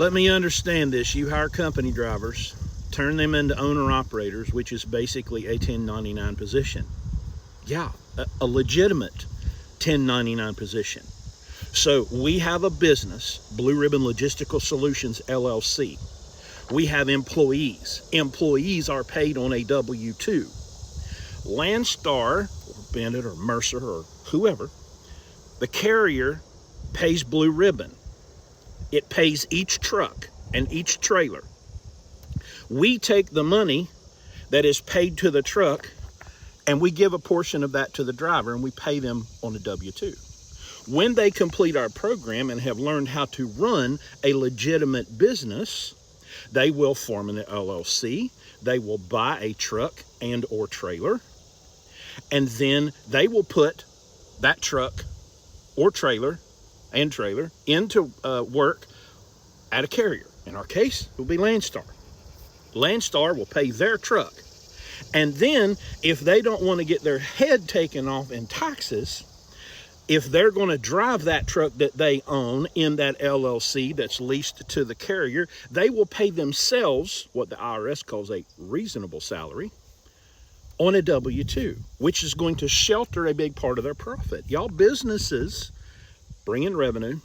Let me understand this. You hire company drivers, turn them into owner-operators, which is basically a 1099 position. Yeah, a legitimate 1099 position. So we have a business, Blue Ribbon Logistical Solutions, LLC. We have employees. Employees are paid on a W-2. Landstar, or Bennett, or Mercer, or whoever, the carrier pays Blue Ribbon. It pays each truck and each trailer. We take the money that is paid to the truck and we give a portion of that to the driver and we pay them on a W-2. When they complete our program and have learned how to run a legitimate business, they will form an LLC. They will buy a truck and or trailer, and then they will put that truck or trailer into work at a carrier. In our case, it will be Landstar. Landstar will pay their truck. And then if they don't want to get their head taken off in taxes, if they're going to drive that truck that they own in that LLC that's leased to the carrier, they will pay themselves what the IRS calls a reasonable salary on a W-2, which is going to shelter a big part of their profit. Y'all, businesses bring in revenue,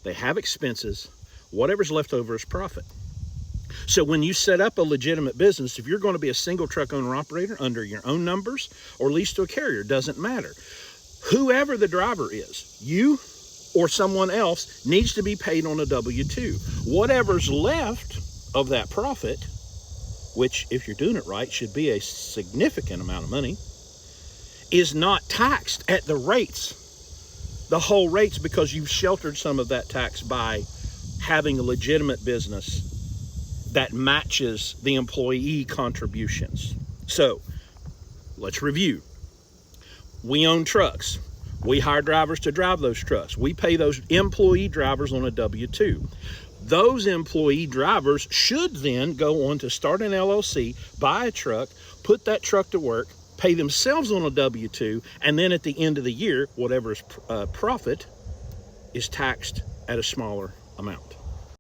they have expenses, whatever's left over is profit. So when you set up a legitimate business, if you're going to be a single truck owner operator under your own numbers or leased to a carrier, doesn't matter. Whoever the driver is, you or someone else, needs to be paid on a W-2. Whatever's left of that profit, which if you're doing it right should be a significant amount of money, is not taxed at the rates, the whole rates, because you've sheltered some of that tax by having a legitimate business that matches the employee contributions. So let's review. We own trucks. We hire drivers to drive those trucks. We pay those employee drivers on a W-2. Those employee drivers should then go on to start an LLC, buy a truck, put that truck to work, pay themselves on a W-2, and then at the end of the year, whatever is profit is taxed at a smaller amount.